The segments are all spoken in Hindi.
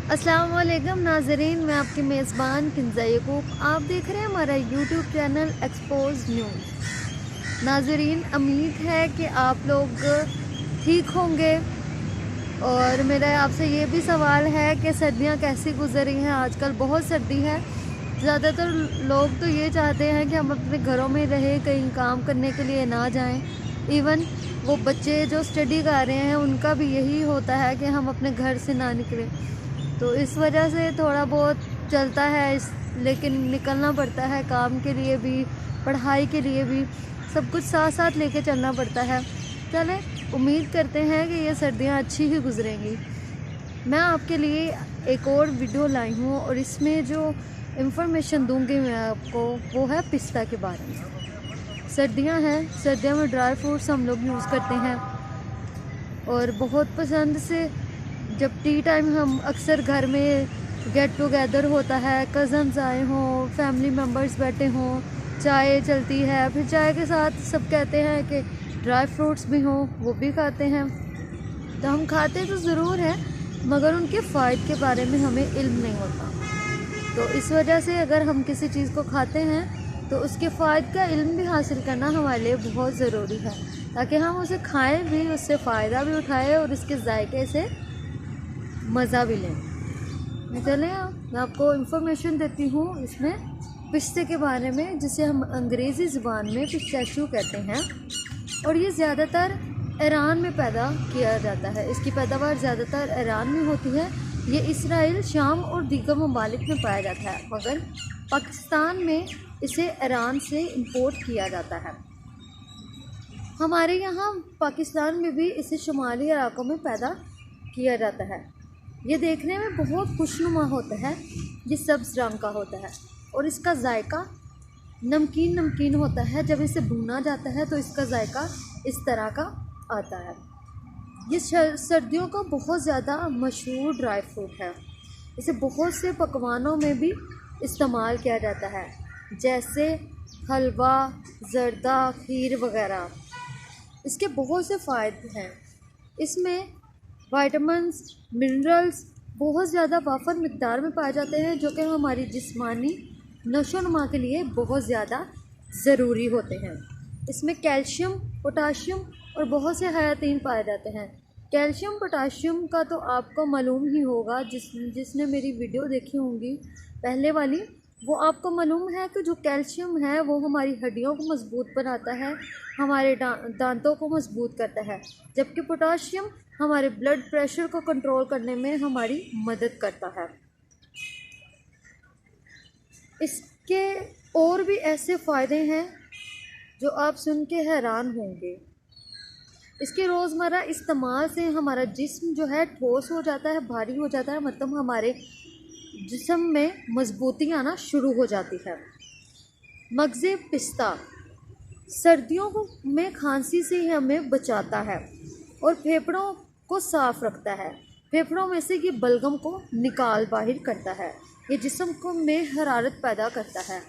अस्सलाम वालेकुम नाजरीन, मैं आपकी मेज़बान किंज़ा यकूब। आप देख रहे हैं हमारा यूट्यूब चैनल एक्सपोज न्यूज़। नाजरीन, उम्मीद है कि आप लोग ठीक होंगे और मेरा आपसे ये भी सवाल है कि सर्दियां कैसी गुजर रही हैं। आजकल बहुत सर्दी है। ज़्यादातर लोग तो ये चाहते हैं कि हम अपने घरों में रहें, कहीं काम करने के लिए ना जाएं। इवन वो बच्चे जो स्टडी कर रहे हैं उनका भी यही होता है कि हम अपने घर से ना निकलें। तो इस वजह से थोड़ा बहुत चलता है लेकिन निकलना पड़ता है, काम के लिए भी, पढ़ाई के लिए भी, सब कुछ साथ साथ लेके चलना पड़ता है। चलें, उम्मीद करते हैं कि ये सर्दियाँ अच्छी ही गुजरेंगी। मैं आपके लिए एक और वीडियो लाई हूँ और इसमें जो इंफॉर्मेशन दूंगी मैं आपको वो है पिस्ता के बारे में। सर्दियाँ हैं, सर्दियों में ड्राई फ्रूट्स हम लोग यूज़ करते हैं और बहुत पसंद से जब टी टाइम हम अक्सर घर में गेट टुगेदर होता है, कज़न्स आए हों, फैमिली मेम्बर्स बैठे हों, चाय चलती है, फिर चाय के साथ सब कहते हैं कि ड्राई फ्रूट्स भी हों, वो भी खाते हैं। तो हम खाते तो ज़रूर हैं मगर उनके फ़ायदे के बारे में हमें इल्म नहीं होता। तो इस वजह से अगर हम किसी चीज़ को खाते हैं तो उसके फ़ायदे का इल्म भी हासिल करना हमारे लिए बहुत ज़रूरी है, ताकि हम उसे खाएं भी, उससे फ़ायदा भी उठाएं और इसके जायके से मज़ा भी लें। चलें, मैं आपको इन्फॉर्मेशन देती हूँ इसमें पिस्ते के बारे में, जिसे हम अंग्रेज़ी ज़ुबान में पिस्ताशियो कहते हैं और ये ज़्यादातर ईरान में पैदा किया जाता है। इसकी पैदावार ज़्यादातर ईरान में होती है। ये इसराइल, शाम और दीगर ममालिक में पाया जाता है, मगर पाकिस्तान में इसे ईरान से इंपोर्ट किया जाता है। हमारे यहाँ पाकिस्तान में भी इसे शुमाली इलाकों में पैदा किया जाता है। ये देखने में बहुत खुशनुमा होता है, ये सब्ज़ रंग का होता है और इसका जायका नमकीन नमकीन होता है। जब इसे भुना जाता है तो इसका जायका इस तरह का आता है। ये सर्दियों का बहुत ज़्यादा मशहूर ड्राई फ्रूट है। इसे बहुत से पकवानों में भी इस्तेमाल किया जाता है, जैसे हलवा, जर्दा, खीर वगैरह। इसके बहुत से फ़ायदे हैं। इसमें विटामिन्स, मिनरल्स बहुत ज़्यादा वाफर मिक़दार में पाए जाते हैं, जो कि हमारी जिस्मानी नशोनुमा के लिए बहुत ज़्यादा ज़रूरी होते हैं। इसमें कैल्शियम, पोटाशियम और बहुत से हयातीन पाए जाते हैं। कैल्शियम पोटाशियम का तो आपको मालूम ही होगा, जिसने मेरी वीडियो देखी होंगी पहले वाली, वो आपको मालूम है कि जो कैल्शियम है वो हमारी हड्डियों को मजबूत बनाता है, हमारे दांतों को मजबूत करता है, जबकि पोटाशियम हमारे ब्लड प्रेशर को कंट्रोल करने में हमारी मदद करता है। इसके और भी ऐसे फ़ायदे हैं जो आप सुन के हैरान होंगे। इसके रोज़मर्रा इस्तेमाल से हमारा जिस्म जो है ठोस हो जाता है, भारी हो जाता है, मतलब हमारे जिस्म में मजबूती आना शुरू हो जाती है। मगज़े पिस्ता सर्दियों में खांसी से हमें बचाता है और फेफड़ों को साफ़ रखता है। फेफड़ों में से ये बलगम को निकाल बाहर करता है। ये जिस्म को में हरारत पैदा करता है।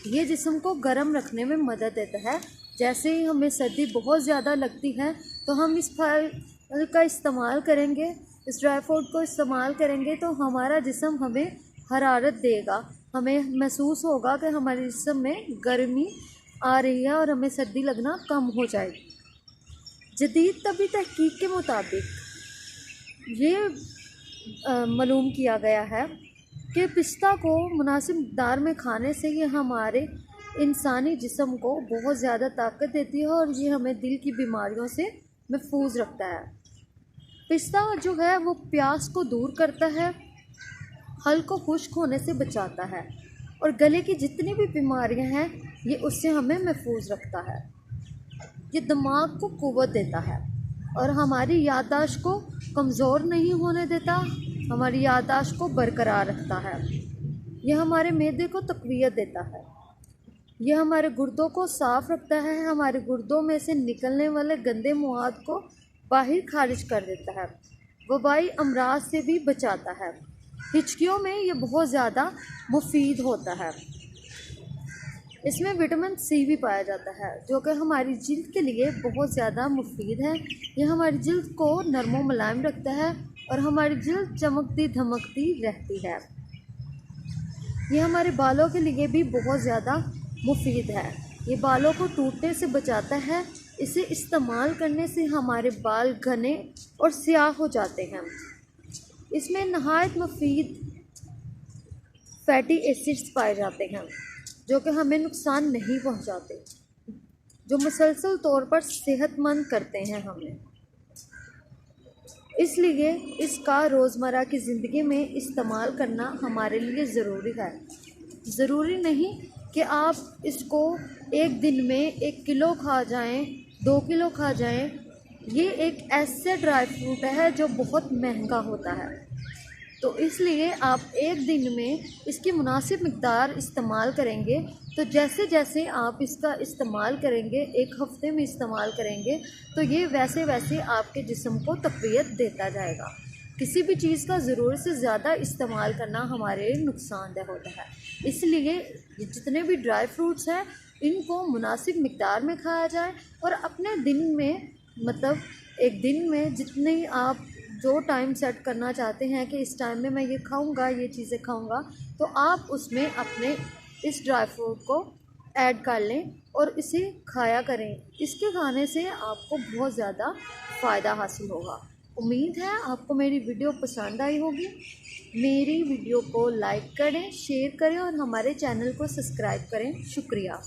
ये जिस्म को गर्म रखने में मदद देता है। जैसे ही हमें सर्दी बहुत ज़्यादा लगती है तो हम इस फल का इस्तेमाल करेंगे, इस ड्राई फ्रूट को इस्तेमाल करेंगे तो हमारा जिस्म हमें हरारत देगा। हमें महसूस होगा कि हमारे जिस्म में गर्मी आ रही है और हमें सर्दी लगना कम हो जाएगी। जदीद तबी तहकीक के मुताबिक ये मालूम किया गया है कि पिस्ता को मुनासिब मक़दार में खाने से ये हमारे इंसानी जिस्म को बहुत ज़्यादा ताकत देती है और ये हमें दिल की बीमारियों से महफूज रखता है। पिस्ता जो है वो प्यास को दूर करता है, हल को खुश्क होने से बचाता है और गले की जितनी भी बीमारियां हैं ये उससे हमें महफूज रखता है। ये दिमाग को कुव्वत देता है और हमारी याददाश्त को कमज़ोर नहीं होने देता, हमारी याददाश्त को बरकरार रखता है। यह हमारे मैदे को तक़वियत देता है। यह हमारे गुर्दों को साफ़ रखता है, हमारे गुर्दों में से निकलने वाले गंदे मवाद को बाहर खारिज कर देता है। वबाई अमराज से भी बचाता है। हिचकियों में ये बहुत ज़्यादा मुफीद होता है। इसमें विटामिन सी भी पाया जाता है, जो कि हमारी जिल्द के लिए बहुत ज़्यादा मुफीद है। यह हमारी जिल्द को नरम व मुलायम रखता है और हमारी जल्द चमकती धमकती रहती है। ये हमारे बालों के लिए भी बहुत ज़्यादा मुफीद है। ये बालों को टूटने से बचाता है। इसे इस्तेमाल करने से हमारे बाल घने और स्याह हो जाते हैं। इसमें नहायत मुफीद फैटी एसिड्स पाए जाते हैं जो कि हमें नुकसान नहीं पहुंचाते, जो मुसलसल तौर पर सेहतमंद करते हैं हमें। इसलिए इसका रोज़मर्रा की ज़िंदगी में इस्तेमाल करना हमारे लिए ज़रूरी है। ज़रूरी नहीं कि आप इसको एक दिन में 1 किलो खा जाएं, 2 किलो खा जाएं। ये एक ऐसे ड्राई फ्रूट है जो बहुत महंगा होता है, तो इसलिए आप एक दिन में इसकी मुनासिब मिक़दार इस्तेमाल करेंगे तो जैसे जैसे आप इसका इस्तेमाल करेंगे, 1 हफ़्ते में इस्तेमाल करेंगे, तो ये वैसे वैसे आपके जिस्म को तक़वियत देता जाएगा। किसी भी चीज़ का ज़रूरत से ज़्यादा इस्तेमाल करना हमारे लिए नुकसानदेह होता है। इसलिए जितने भी ड्राई फ्रूट्स हैं इनको मुनासिब मिक़दार में खाया जाए और अपने दिन में, मतलब एक दिन में जितनी आप जो टाइम सेट करना चाहते हैं कि इस टाइम में मैं ये खाऊंगा, ये चीज़ें खाऊंगा, तो आप उसमें अपने इस ड्राई फ्रूट को ऐड कर लें और इसे खाया करें। इसके खाने से आपको बहुत ज़्यादा फ़ायदा हासिल होगा। उम्मीद है आपको मेरी वीडियो पसंद आई होगी। मेरी वीडियो को लाइक करें, शेयर करें और हमारे चैनल को सब्सक्राइब करें। शुक्रिया।